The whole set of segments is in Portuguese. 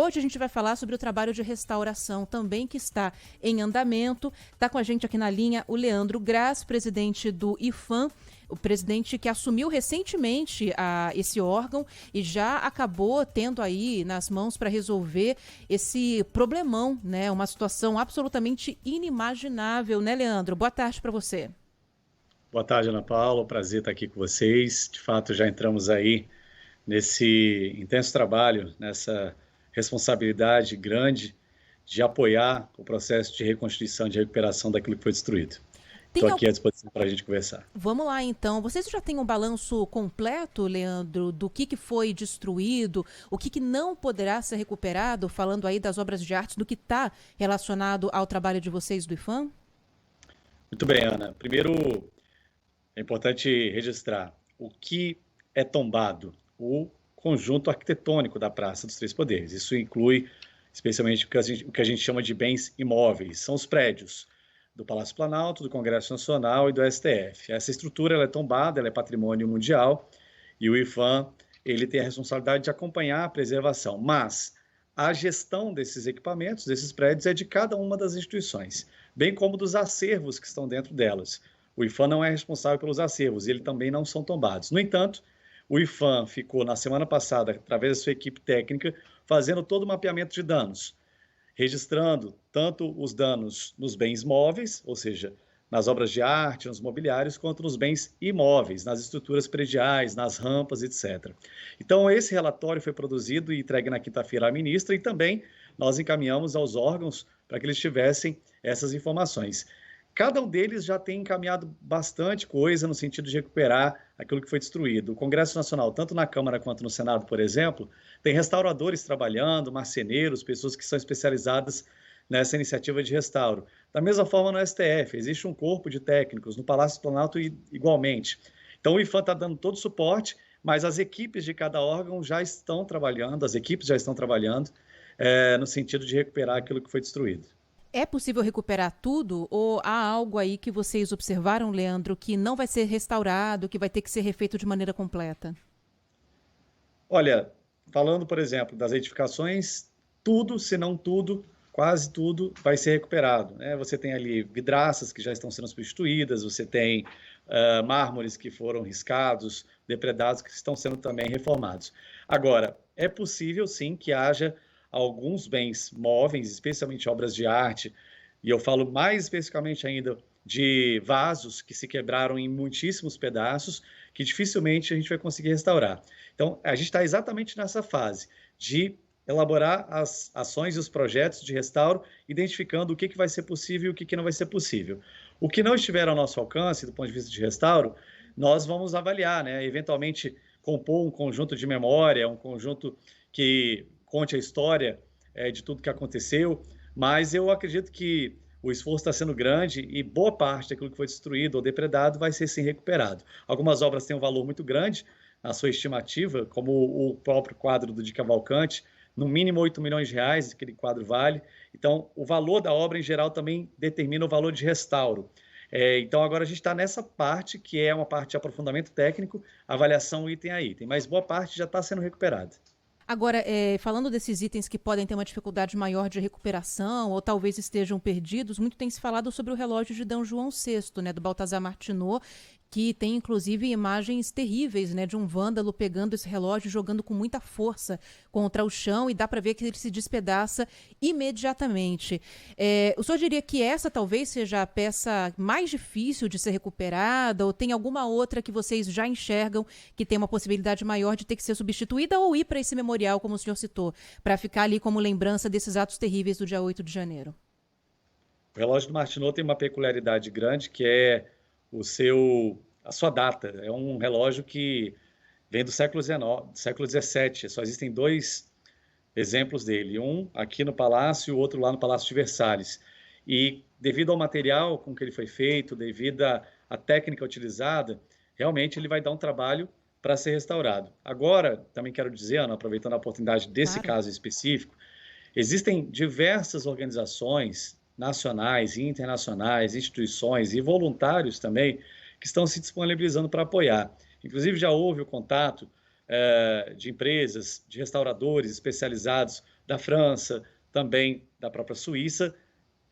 hoje a gente vai falar sobre o trabalho de restauração também que está em andamento. Está com a gente aqui na linha o Leandro Graz, presidente do IPHAN, o presidente que assumiu recentemente esse órgão e já acabou tendo aí nas mãos para resolver esse problemão, né? Uma situação absolutamente inimaginável, né, Leandro? Boa tarde para você. Boa tarde, Ana Paula. Prazer estar aqui com vocês. De fato, já entramos aí nesse intenso trabalho, nessa responsabilidade grande de apoiar o processo de reconstrução, de recuperação daquilo que foi destruído. Estou aqui à disposição para a gente conversar. Vamos lá, então. Vocês já têm um balanço completo, Leandro, do que foi destruído, o que não poderá ser recuperado, falando aí das obras de arte, do que está relacionado ao trabalho de vocês do IPHAN? Muito bem, Ana. Primeiro, é importante registrar o que é tombado, o conjunto arquitetônico da Praça dos Três Poderes. Isso inclui especialmente o que a gente chama de bens imóveis, são os prédios do Palácio Planalto, do Congresso Nacional e do STF. Essa estrutura ela é tombada, ela é patrimônio mundial e o IPHAN ele tem a responsabilidade de acompanhar a preservação, mas a gestão desses equipamentos, desses prédios, é de cada uma das instituições, bem como dos acervos que estão dentro delas. O IPHAN não é responsável pelos acervos, eles também não são tombados. No entanto, o IPHAN ficou, na semana passada, através da sua equipe técnica, fazendo todo o mapeamento de danos, registrando tanto os danos nos bens móveis, ou seja, nas obras de arte, nos mobiliários, quanto nos bens imóveis, nas estruturas prediais, nas rampas, etc. Então, esse relatório foi produzido e entregue na quinta-feira à ministra e também nós encaminhamos aos órgãos para que eles tivessem essas informações. Cada um deles já tem encaminhado bastante coisa no sentido de recuperar aquilo que foi destruído. O Congresso Nacional, tanto na Câmara quanto no Senado, por exemplo, tem restauradores trabalhando, marceneiros, pessoas que são especializadas nessa iniciativa de restauro. Da mesma forma no STF, existe um corpo de técnicos, no Palácio Planalto igualmente. Então o IPHAN está dando todo o suporte, mas as equipes de cada órgão já estão trabalhando, no sentido de recuperar aquilo que foi destruído. É possível recuperar tudo ou há algo aí que vocês observaram, Leandro, que não vai ser restaurado, que vai ter que ser refeito de maneira completa? Olha, falando, por exemplo, das edificações, tudo, se não tudo, quase tudo vai ser recuperado, né? Você tem ali vidraças que já estão sendo substituídas, você tem mármores que foram riscados, depredados, que estão sendo também reformados. Agora, é possível sim que haja alguns bens móveis, especialmente obras de arte, e eu falo mais especificamente ainda de vasos que se quebraram em muitíssimos pedaços, que dificilmente a gente vai conseguir restaurar. Então, a gente está exatamente nessa fase de elaborar as ações e os projetos de restauro, identificando o que vai ser possível e o que não vai ser possível. O que não estiver ao nosso alcance, do ponto de vista de restauro, nós vamos avaliar, né? Eventualmente compor um conjunto de memória, um conjunto que conte a história de tudo que aconteceu, mas eu acredito que o esforço está sendo grande e boa parte daquilo que foi destruído ou depredado vai ser sim recuperado. Algumas obras têm um valor muito grande, na sua estimativa, como o próprio quadro do Di Cavalcanti, no mínimo 8 milhões de reais, aquele quadro vale. Então, o valor da obra, em geral, também determina o valor de restauro. Então, agora a gente está nessa parte, que é uma parte de aprofundamento técnico, avaliação item a item, mas boa parte já está sendo recuperada. Agora, falando desses itens que podem ter uma dificuldade maior de recuperação ou talvez estejam perdidos, muito tem se falado sobre o relógio de D. João VI, né, do Balthazar Martinot, que tem inclusive imagens terríveis, né, de um vândalo pegando esse relógio, jogando com muita força contra o chão e dá para ver que ele se despedaça imediatamente. O senhor diria que essa talvez seja a peça mais difícil de ser recuperada ou tem alguma outra que vocês já enxergam que tem uma possibilidade maior de ter que ser substituída ou ir para esse memorial, como o senhor citou, para ficar ali como lembrança desses atos terríveis do dia 8 de janeiro? O relógio do Martinot tem uma peculiaridade grande que é a sua data. É um relógio que vem do século XIX, do século XVII. Só existem dois exemplos dele, um aqui no Palácio e o outro lá no Palácio de Versalhes. E devido ao material com que ele foi feito, devido à técnica utilizada, realmente ele vai dar um trabalho para ser restaurado. Agora, também quero dizer, Ana, aproveitando a oportunidade desse caso específico, existem diversas organizações nacionais e internacionais, instituições e voluntários também, que estão se disponibilizando para apoiar. Inclusive, já houve o contato de empresas, de restauradores especializados da França, também da própria Suíça,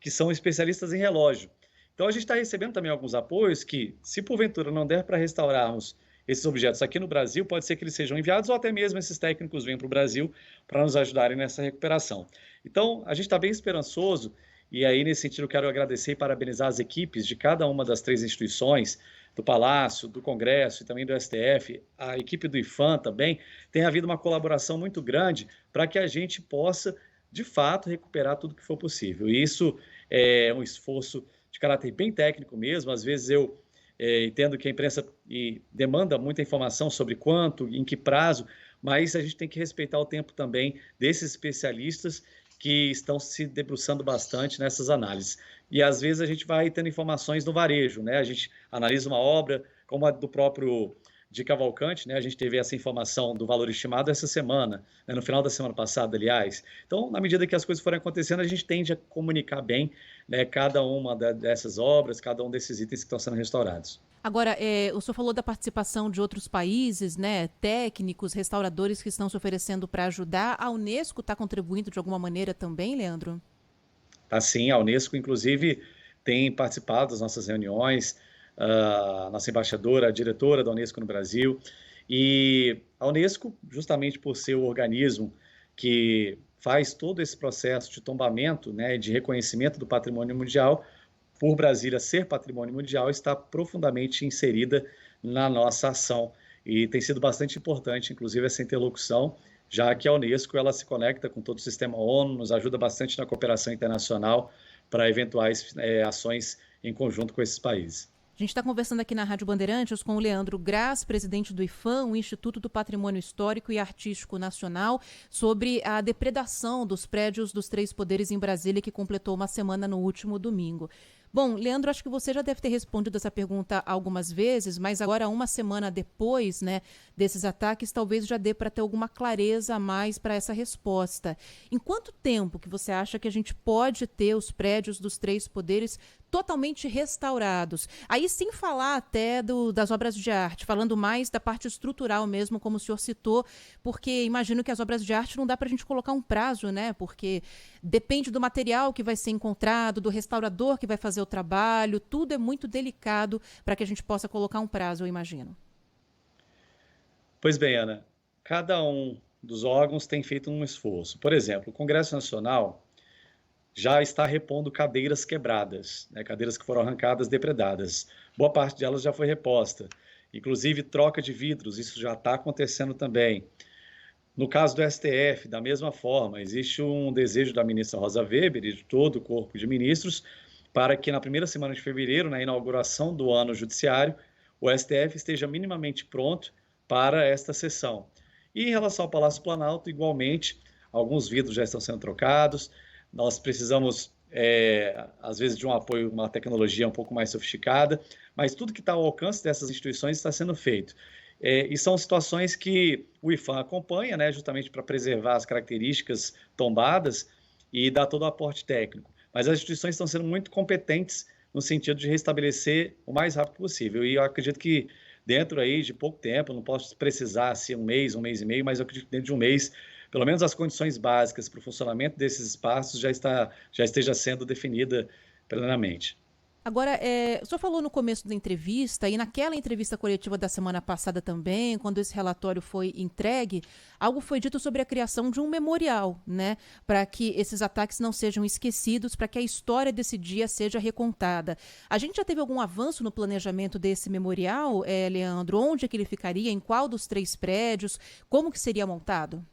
que são especialistas em relógio. Então, a gente está recebendo também alguns apoios que, se porventura não der para restaurarmos esses objetos aqui no Brasil, pode ser que eles sejam enviados ou até mesmo esses técnicos venham para o Brasil para nos ajudarem nessa recuperação. Então, a gente está bem esperançoso e aí, nesse sentido, eu quero agradecer e parabenizar as equipes de cada uma das 3 instituições, do Palácio, do Congresso e também do STF, a equipe do IPHAN também, tem havido uma colaboração muito grande para que a gente possa, de fato, recuperar tudo que for possível. E isso é um esforço de caráter bem técnico mesmo. Às vezes eu entendo que a imprensa demanda muita informação sobre quanto, em que prazo, mas a gente tem que respeitar o tempo também desses especialistas que estão se debruçando bastante nessas análises. E às vezes a gente vai tendo informações no varejo, né? A gente analisa uma obra, como a do próprio de Cavalcante, né? A gente teve essa informação do valor estimado essa semana, né? No final da semana passada, aliás. Então, na medida que as coisas forem acontecendo, a gente tende a comunicar bem, né, cada uma dessas obras, cada um desses itens que estão sendo restaurados. Agora, o senhor falou da participação de outros países, né, técnicos, restauradores que estão se oferecendo para ajudar. A Unesco está contribuindo de alguma maneira também, Leandro? Assim, a Unesco, inclusive, tem participado das nossas reuniões, a nossa embaixadora, a diretora da Unesco no Brasil, e a Unesco, justamente por ser o organismo que faz todo esse processo de tombamento, né, de reconhecimento do patrimônio mundial, por Brasília ser patrimônio mundial, está profundamente inserida na nossa ação. E tem sido bastante importante, inclusive, essa interlocução, já que a Unesco ela se conecta com todo o sistema ONU, nos ajuda bastante na cooperação internacional para eventuais ações em conjunto com esses países. A gente está conversando aqui na Rádio Bandeirantes com o Leandro Graz, presidente do IPHAN, o Instituto do Patrimônio Histórico e Artístico Nacional, sobre a depredação dos prédios dos 3 poderes em Brasília, que completou uma semana no último domingo. Bom, Leandro, acho que você já deve ter respondido essa pergunta algumas vezes, mas agora, uma semana depois, né, desses ataques, talvez já dê para ter alguma clareza a mais para essa resposta. Em quanto tempo que você acha que a gente pode ter os prédios dos 3 poderes totalmente restaurados? Aí, sem falar até das obras de arte, falando mais da parte estrutural mesmo, como o senhor citou, porque imagino que as obras de arte não dá para a gente colocar um prazo, né? Porque depende do material que vai ser encontrado, do restaurador que vai fazer o trabalho, tudo é muito delicado para que a gente possa colocar um prazo, eu imagino. Pois bem, Ana, cada um dos órgãos tem feito um esforço. Por exemplo, o Congresso Nacional já está repondo cadeiras quebradas, né, cadeiras que foram arrancadas, depredadas. Boa parte delas já foi reposta. Inclusive, troca de vidros, isso já está acontecendo também. No caso do STF, da mesma forma, existe um desejo da ministra Rosa Weber e de todo o corpo de ministros para que na primeira semana de fevereiro, na inauguração do ano judiciário, o STF esteja minimamente pronto para esta sessão. E em relação ao Palácio Planalto, igualmente, alguns vidros já estão sendo trocados. Nós precisamos, às vezes, de um apoio, uma tecnologia um pouco mais sofisticada, mas tudo que está ao alcance dessas instituições está sendo feito. E são situações que o IPHAN acompanha, né, justamente para preservar as características tombadas e dar todo o aporte técnico. Mas as instituições estão sendo muito competentes no sentido de restabelecer o mais rápido possível. E eu acredito que dentro aí de pouco tempo, não posso precisar se um mês e meio, mas eu acredito que dentro de um mês, pelo menos as condições básicas para o funcionamento desses espaços já esteja sendo definida plenamente. Agora, o senhor falou no começo da entrevista, e naquela entrevista coletiva da semana passada também, quando esse relatório foi entregue, algo foi dito sobre a criação de um memorial, né? Para que esses ataques não sejam esquecidos, para que a história desse dia seja recontada. A gente já teve algum avanço no planejamento desse memorial, Leandro? Onde é que ele ficaria? Em qual dos 3 prédios? Como que seria montado?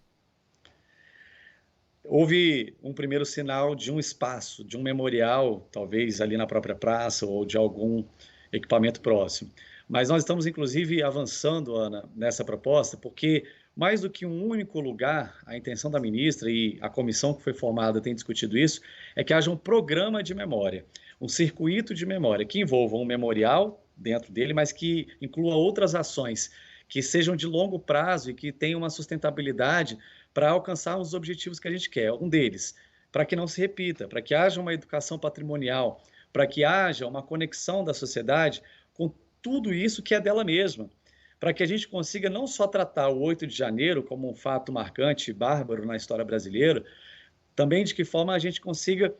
Houve um primeiro sinal de um espaço, de um memorial, talvez ali na própria praça ou de algum equipamento próximo. Mas nós estamos, inclusive, avançando, Ana, nessa proposta, porque mais do que um único lugar, a intenção da ministra e a comissão que foi formada tem discutido isso, é que haja um programa de memória, um circuito de memória que envolva um memorial dentro dele, mas que inclua outras ações que sejam de longo prazo e que tenham uma sustentabilidade para alcançarmos os objetivos que a gente quer. Um deles, para que não se repita, para que haja uma educação patrimonial, para que haja uma conexão da sociedade com tudo isso que é dela mesma, para que a gente consiga não só tratar o 8 de janeiro como um fato marcante e bárbaro na história brasileira, também de que forma a gente consiga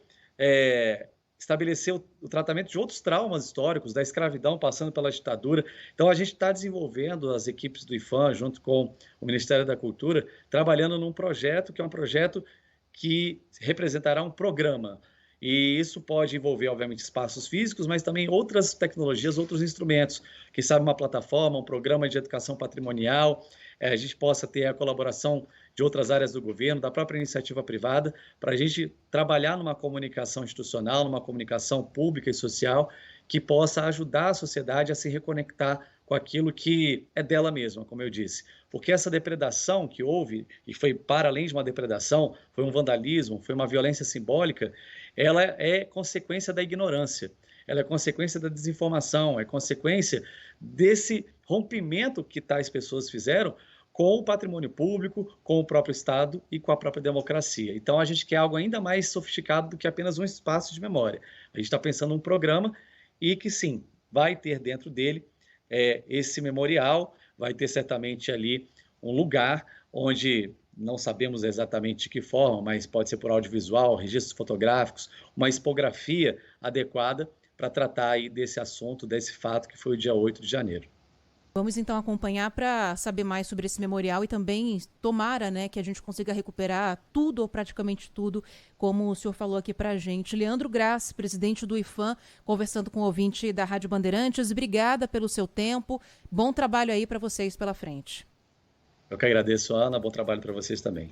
estabelecer o tratamento de outros traumas históricos, da escravidão passando pela ditadura. Então, a gente está desenvolvendo, as equipes do IPHAN, junto com o Ministério da Cultura, trabalhando num projeto que é um projeto que representará um programa. E isso pode envolver, obviamente, espaços físicos, mas também outras tecnologias, outros instrumentos. Quem sabe uma plataforma, um programa de educação patrimonial, a gente possa ter a colaboração de outras áreas do governo, da própria iniciativa privada, para a gente trabalhar numa comunicação institucional, numa comunicação pública e social, que possa ajudar a sociedade a se reconectar com aquilo que é dela mesma, como eu disse. Porque essa depredação que houve, e foi para além de uma depredação, foi um vandalismo, foi uma violência simbólica, ela é consequência da ignorância, ela é consequência da desinformação, é consequência desse rompimento que tais pessoas fizeram com o patrimônio público, com o próprio Estado e com a própria democracia. Então, a gente quer algo ainda mais sofisticado do que apenas um espaço de memória. A gente está pensando num programa e que, sim, vai ter dentro dele esse memorial, vai ter certamente ali um lugar onde não sabemos exatamente de que forma, mas pode ser por audiovisual, registros fotográficos, uma expografia adequada para tratar aí desse assunto, desse fato que foi o dia 8 de janeiro. Vamos então acompanhar para saber mais sobre esse memorial e também tomara, né, que a gente consiga recuperar tudo ou praticamente tudo, como o senhor falou aqui para a gente. Leandro Graça, presidente do IPHAN, conversando com o ouvinte da Rádio Bandeirantes. Obrigada pelo seu tempo. Bom trabalho aí para vocês pela frente. Eu que agradeço, Ana. Bom trabalho para vocês também.